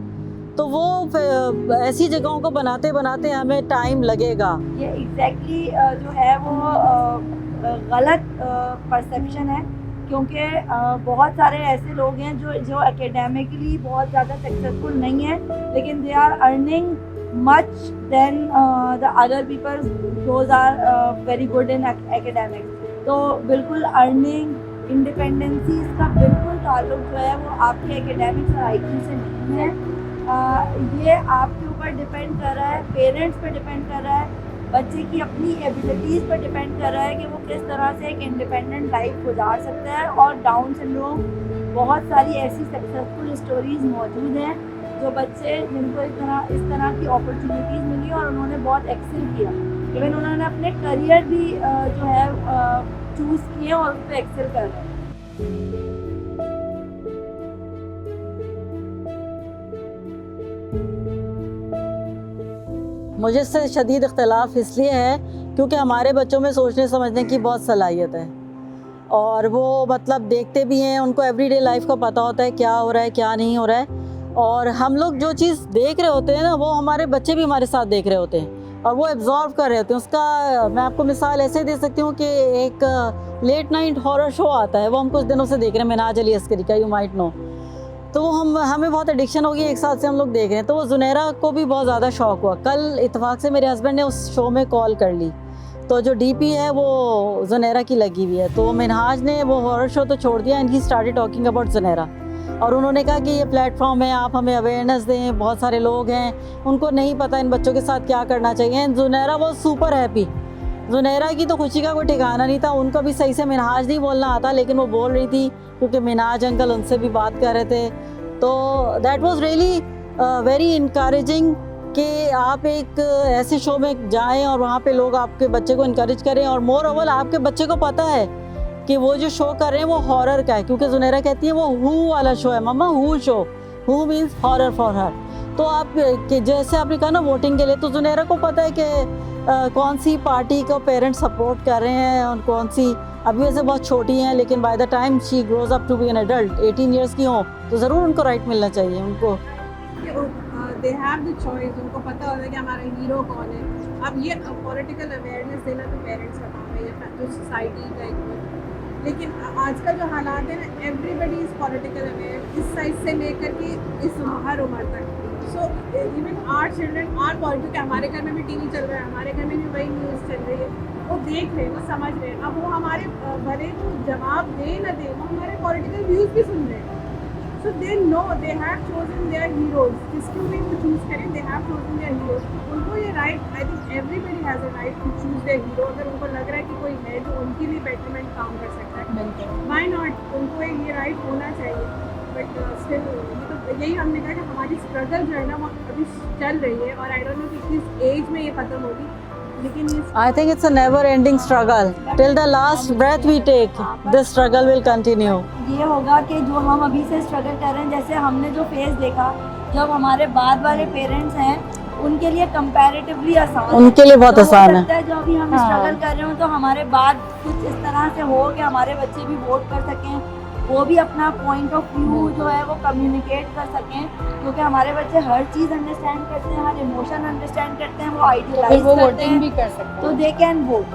तो वो ऐसी जगहों को बनाते बनाते हमें टाइम लगेगा। ये एग्जैक्टली जो है वो गलत परसेप्शन है, क्योंकि बहुत सारे ऐसे लोग हैं जो एकेडमिकली बहुत ज़्यादा सक्सेसफुल नहीं है, लेकिन they are earning much than the other people those are very good in academics. तो बिल्कुल अर्निंग इंडिपेंडेंसी इसका बिल्कुल ताल्लुक जो है वो आपके एकेडमिक्स और IQ से नहीं है। ये आपके ऊपर डिपेंड कर रहा है, पेरेंट्स पे डिपेंड कर रहा है, बच्चे की अपनी एबिलिटीज़ पर डिपेंड कर रहा है कि वो किस तरह से एक इंडिपेंडेंट लाइफ गुजार सकता है। और डाउन सिंड्रोम बहुत सारी ऐसी सक्सेसफुल स्टोरीज़ मौजूद हैं जो बच्चे जिनको इस तरह की अपॉर्चुनिटीज़ मिली और उन्होंने बहुत एक्सेल किया, इवन उन्होंने अपने करियर भी जो है चूज़ किए और उस पर एक्सेल कर रहे हैं। मुझे इससे शदीद इख्तलाफ इसलिए है क्योंकि हमारे बच्चों में सोचने समझने की बहुत सलाहियत है, और वो मतलब देखते भी हैं, उनको एवरीडे लाइफ का पता होता है क्या हो रहा है क्या नहीं हो रहा है। और हम लोग जो चीज़ देख रहे होते हैं ना, वो हमारे बच्चे भी हमारे साथ देख रहे होते हैं और वो एब्जॉर्व कर रहे होते हैं। उसका मैं आपको मिसाल ऐसे दे सकती हूँ कि एक लेट नाइट हॉरर शो आता है, वो हम कुछ दिनों से देख रहे हैं, मिनाज अली अस्करी का, यू माइट नो। तो वो हमें बहुत एडिक्शन हो गई, एक साथ से हम लोग देख रहे हैं। तो वो जुनैरा को भी बहुत ज़्यादा शौक़ हुआ। कल इत्तेफाक से मेरे हस्बैंड ने उस शो में कॉल कर ली, तो जो डीपी है वो ज़ुनैरा की लगी हुई है। तो मिनहाज ने वो हॉरर शो तो छोड़ दिया and he started talking about Zunaira, और उन्होंने कहा कि ये प्लेटफॉर्म है, आप हमें अवेयरनेस दें, बहुत सारे लोग हैं उनको नहीं पता इन बच्चों के साथ क्या करना चाहिए। एंड ज़ुनैरा वो सुपर हैप्पी, ज़ुनैरा की तो खुशी का कोई ठिकाना नहीं था। उनको भी सही से मिनहाज नहीं बोलना आता, लेकिन वो बोल रही थी क्योंकि मिनहाज अंकल उनसे भी बात कर रहे थे। तो that was really very encouraging कि आप एक ऐसे शो में जाएं और वहाँ पे लोग आपके बच्चे को इनकरेज करें, और मोर ओवर आपके बच्चे को पता है कि वो जो शो कर रहे हैं वो हॉरर का है, क्योंकि ज़ुनैरा कहती है वो हू वाला शो है mamma, who show, who means horror for her. तो आप कि जैसे आपने कहा ना वोटिंग के लिए, तो ज़ुनैरा को पता है कि कौन सी पार्टी को पेरेंट्स सपोर्ट कर रहे हैं और कौन सी, अभी वैसे बहुत छोटी हैं लेकिन by the time she grows up to be an adult, 18 years की हो तो ज़रूर उनको राइट मिलना चाहिए उनको। दे हैव द चॉइस, उनको पता होता है कि हमारा हीरो कौन है। अब ये पॉलिटिकल अवेयरनेस देना तो पेरेंट्स का काम है या जो सोसाइटी का एक, लेकिन आजकल जो हालात है ना, एवरीबडी इज़ पॉलिटिकल अवेयर, इस साइड से लेकर के इस हर उम्र तक। So even our children are politic, हमारे घर में भी टीवी चल रहा है, हमारे घर में भी वही न्यूज़ चल रही है, वो देख रहे हैं, वो समझ रहे हैं। अब वो हमारे भले को जवाब दे ना दे, वो हमारे पॉलिटिकल व्यूज़ भी सुन रहे हैं। So they know they have chosen their heroes. जिसको भी वो choose करें, they have chosen their heroes. उनको ये right, I think everybody has a right to choose their hero. अगर उनको लग रहा है कि कोई है जो उनके लिए betterment काम कर सकता है, why not? उनको ये right होना चाहिए। But still, मतलब यही हमने कहा कि हमारी struggle जो है ना वो अभी चल रही है, और I don't know कि किस एज में ये खत्म होगी, लेकिन ये I think it's a never ending struggle till the last breath we take, this struggle will continue. ये होगा कि जो हम अभी से स्ट्रगल कर रहे हैं, जैसे हमने जो फेज देखा, जब हमारे बाद वाले पेरेंट्स हैं उनके लिए कंपैरेटिवली आसान है, उनके लिए बहुत तो हो आसान है। सकता है जो अभी हम स्ट्रगल कर रहे हो तो हमारे बाद कुछ इस तरह से हो कि हमारे बच्चे भी वोट कर सकें, वो भी अपना पॉइंट ऑफ व्यू जो है वो कम्युनिकेट कर सकें, क्योंकि हमारे बच्चे हर चीज़ अंडरस्टैंड करते हैं, हर इमोशन अंडरस्टैंड करते हैं, वो आइडियलाइज वो करते वोटिंग भी हैं, कर सकते हैं। तो दे कैन वोट।